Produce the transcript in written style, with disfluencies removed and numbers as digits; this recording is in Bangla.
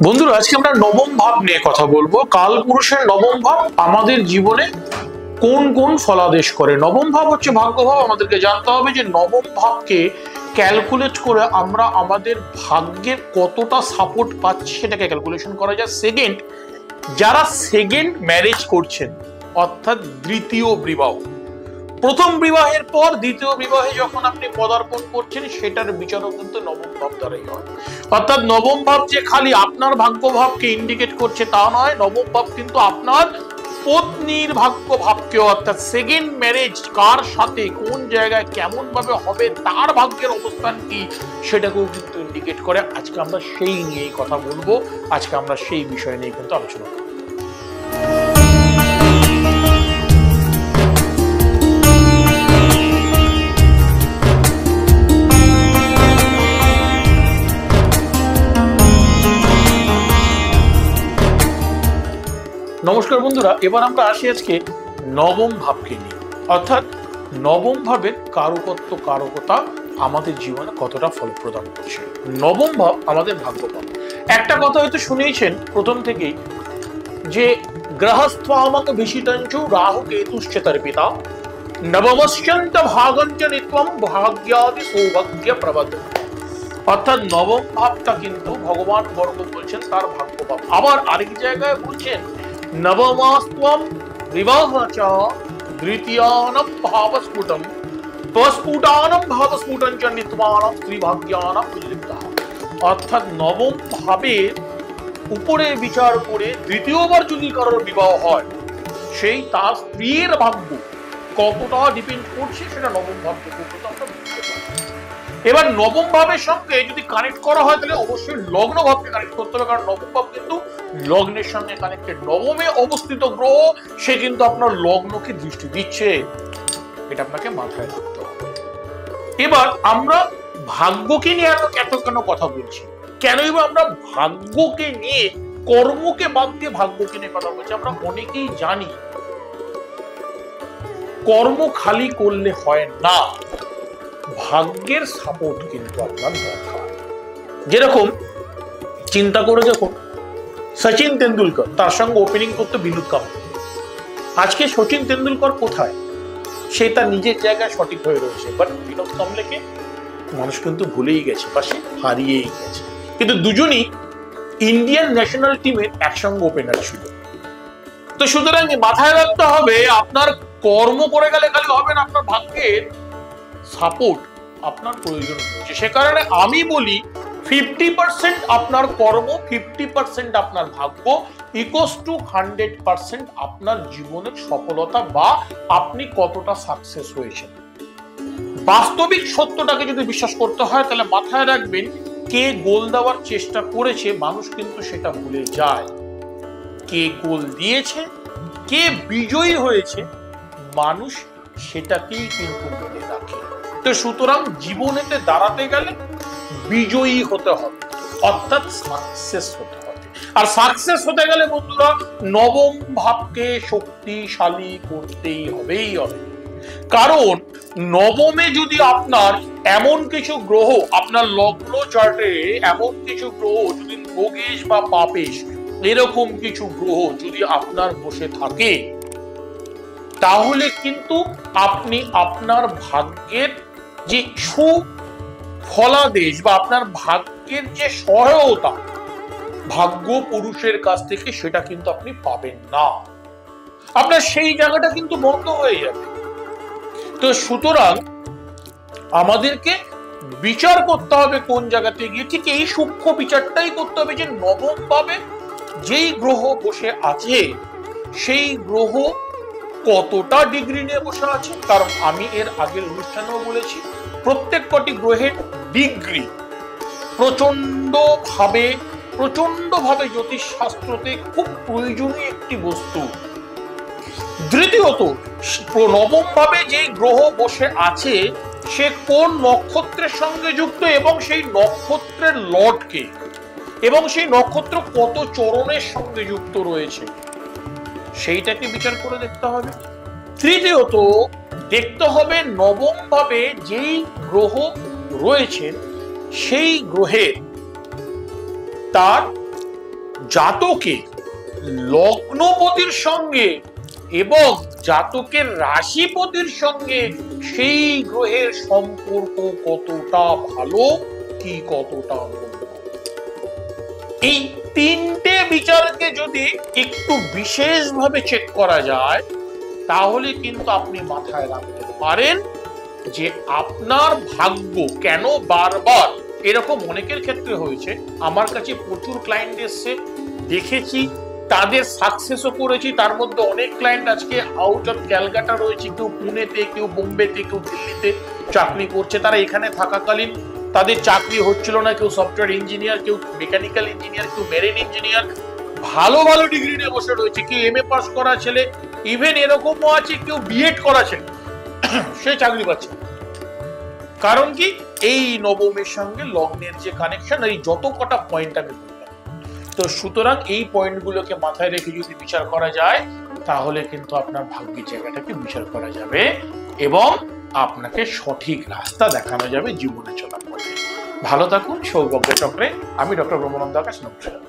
বন্ধুরা, আজকে আমরা নবম ভাব নিয়ে কথা বলবো। কালপুরুষের নবম ভাব আমাদের জীবনে কোন কোন ফলাদেশ করে। নবম ভাব হচ্ছে ভাগ্য ভাব। আমাদেরকে জানতে হবে যে নবম ভাবকে ক্যালকুলেট করে আমরা আমাদের ভাগ্যের কতটা সাপোর্ট পাচ্ছি সেটাকে ক্যালকুলেশন করা যায়। সেকেন্ড, যারা সেকেন্ড ম্যারেজ করছেন অর্থাৎ দ্বিতীয় বিবাহ, প্রথম বিবাহের পর দ্বিতীয় বিবাহে যখন আপনি পদার্পণ করছেন সেটার বিচারও কিন্তু নবম ভাব দ্বারাই হয়। অর্থাৎ নবম ভাব যে খালি আপনার ভাগ্য ভাবকে ইন্ডিকেট করছে তা নয়, নবম ভাব কিন্তু আপনার পত্নীর ভাগ্য ভাবকে, অর্থাৎ সেকেন্ড ম্যারেজ কার সাথে কোন জায়গায় কেমন ভাবে হবে তার ভাগ্যের অবস্থান কি সেটাকেও কিন্তু ইন্ডিকেট করে। আজকে আমরা সেই নিয়েই কথা বলবো, আজকে আমরা সেই বিষয় নিয়ে কিন্তু আলোচনা করবো। নমস্কার বন্ধুরা, এবার আমরা আসি আজকে নবম ভাবকে নিয়ে, অর্থাৎ নবম ভাবের কারকতা আমাদের জীবনে কতটা ফল প্রদান করছে। নবম ভাব আমাদের ভাগ্য ভাব। একটা কথা হয়তো শুনেছেন প্রথম থেকেই যে গ্রহস্থ্বামক ভিষিতঞ্চু রাহু কেতুশ্চেতর পিতা নবমস্যন্ত ভাগঞ্চ নিত্যম ভাগ্যাদি সৌভাগ্য প্রবদ। অর্থাৎ নবম ভাবটা কিন্তু ভগবান বর্গ বলছেন তার ভাগ্য ভাব। আবার আরেক জায়গায় বলছেন নবমাস্ত্বম বিবাহচ দ্বিতীয়ানম ভাবস্ফুটম প্রস্ফুটানম ভাবস্ফুটং চ নিত্যমানম ত্রিভাগ্যানাম উল্লিখিতঃ। অর্থাৎ নবম ভাবের উপরে বিচার করে দ্বিতীয়বার যদি কারোর বিবাহ হয় সেই তার স্ত্রীর ভাগ্য কতটা ডিপেন্ড করছে সেটা নবম ভাবকে আমরা বুঝতে পারি। এবার নবম ভাবের সঙ্গে যদি কানেক্ট করা হয় তাহলে অবশ্যই লগ্ন ভাবকে কানেক্ট করতে হবে, কারণ নবম ভাব কিন্তু লগ্নের সঙ্গে কানেক্টেড। নবমে অবস্থিত গ্রহ সে কিন্তু আপনার লগ্নকে দৃষ্টি দিচ্ছে, এটা আপনাকে মাথায় রাখতে হবে। এবার আমরা ভাগ্যকে নিয়ে এত কেন কথা বলছি, কেনই বা আমরা ভাগ্যকে নিয়ে কর্মকে বাদ দিয়ে ভাগ্যকে নিয়ে কথা বলছি। আমরা অনেকেই জানি কর্ম খালি করলে হয় না, ভাগ্যের সাপোর্ট কিন্তু আপনার দরকার। যেরকম চিন্তা করে দেখুন, সচিন তেন্ডুলকর, তার সঙ্গে ওপেনিং করতে বিনোদ কাম্বলে। আজকে সচিন তেন্ডুলকর কোথায়? সে তার নিজের জায়গায় সঠিক হয়ে রয়েছে, বাট বিনোদ কাম্বলেকে মানুষ কিন্তু ভুলেই গেছে বা সে হারিয়েই গেছে। কিন্তু দুজনই ইন্ডিয়ান ন্যাশনাল টিমের একসঙ্গে ওপেনার ছিল। তো সুতরাং মাথায় রাখতে হবে আপনার কর্ম করে গেলে খালি হবে না, আপনার ভাগ্যের সাপোর্ট আপনার প্রয়োজন রয়েছে। সে কারণে আমি বলি 50% আপনার কর্ম, 50% আপনার ভাগ্য ইকুয়ালস টু 100% আপনার জীবনের সফলতা বা আপনি কতটা সাকসেস হয়েছেন। বাস্তবিক সত্যটাকে যদি বিশ্বাস করতে হয় তাহলে মাথায় রাখবেন, কে গোল দেওয়ার চেষ্টা করেছে মানুষ কিন্তু সেটা ভুলে যায়, কে গোল দিয়েছে, কে বিজয়ী হয়েছে মানুষ সেটাকেই কিন্তু মনে রাখে। তো সুতরাং জীবনেতে দাঁড়াতে গেলে বিজয়ী হতে হবে, অর্থাৎ সাকসেস হতে হবে। আর সাকসেস হতে গেলে বন্ধুরা নবম ভাবকে শক্তিশালী করতেই হবে। কারণ নবমে যদি আপনার এমন কিছু গ্রহ, আপনার লগ্ন চার্টে এমন কিছু গ্রহ যদি যোগেশ বা পাপেশ এরকম কিছু গ্রহ যদি আপনার বসে থাকে তাহলে কিন্তু আপনি আপনার ভাগ্যের যে সুফলাদেশ বা আপনার ভাগ্যের যে সহায়তা ভাগ্য পুরুষের কাছ থেকে সেটা কিন্তু আপনি পাবেন না, আপনার সেই জায়গাটা কিন্তু বন্ধ হয়ে যাবে। তো সুতরাং আমাদেরকে বিচার করতে হবে কোন জায়গাতে গিয়ে, ঠিক এই সূক্ষ্ম বিচারটাই করতে হবে যে নবম ভাবে যেই গ্রহ বসে আছে সেই গ্রহ কতটা ডিগ্রি নিয়ে বসে আছে। কারণ আমি এর আগের অনুষ্ঠানেও বলেছি প্রত্যেক কটি গ্রহের ডিগ্রি প্রচন্ড ভাবে জ্যোতিষ শাস্ত্রতে খুব প্রয়োজনীয় একটি বস্তু। দ্বিতীয়ত নবম ভাবে যে গ্রহ বসে আছে সে কোন নক্ষত্রের সঙ্গে যুক্ত এবং সেই নক্ষত্রের লর্ডকে এবং সেই নক্ষত্র কত চরণের সঙ্গে যুক্ত রয়েছে সেইটাকে বিচার করে দেখতে হবে। তৃতীয়ত দেখতে হবে নবম ভাবে যেই গ্রহ রয়েছে সেই গ্রহের তার জাতকে লগ্নপতির সঙ্গে এবং জাতকের রাশিপতির সঙ্গে সেই গ্রহের সম্পর্ক কতটা ভালো কি কতটা মন্দ, এই তিনটে বিচারকে যদি একটু বিশেষভাবে চেক করা যায় তাহলে কিন্তু আপনি মাথায় রাখতে পারেন যে আপনার ভাগ্য কেন বারবার এরকম অনেকের ক্ষেত্রে হয়েছে। আমার কাছে প্রচুর ক্লায়েন্ট এসছে, দেখেছি, তাদের সাকসেসও করেছি। তার মধ্যে অনেক ক্লায়েন্ট আজকে আউট অফ ক্যালকাটা রয়েছে, কেউ পুনেতে, কেউ বোম্বেতে, কেউ দিল্লিতে চাকরি করছে। তারা এখানে থাকাকালীন তাদের চাকরি হচ্ছিল না, কেউ সফটওয়্যার ইঞ্জিনিয়ার, কেউ মেকানিক্যাল ইঞ্জিনিয়ার, কেউ মেরিন ইঞ্জিনিয়ার, ভালো ভালো ডিগ্রি নিয়ে বসে রয়েছে, কেউ এমএ পাস করা ছেলে, ইভেন এরকমও আছে কেউ বিএড করা ছেলে, সে চাকরি পাচ্ছে। কারণ কি, এই নবমের সঙ্গে লগ্নের যে কানেকশন, এই যত কটা পয়েন্ট আমি বললাম, তো সুতরাং এই পয়েন্টগুলোকে মাথায় রেখে যদি বিচার করা যায় তাহলে কিন্তু আপনার ভাগ্যের জায়গাটাকে বিচার করা যাবে এবং আপনাকে সঠিক রাস্তা দেখানো যাবে জীবনে চলার পথে। ভালো থাকুন, সৌভাগ্য চক্রে। আমি ডক্টর ব্রহ্মানন্দ আকাশ, নমস্কার।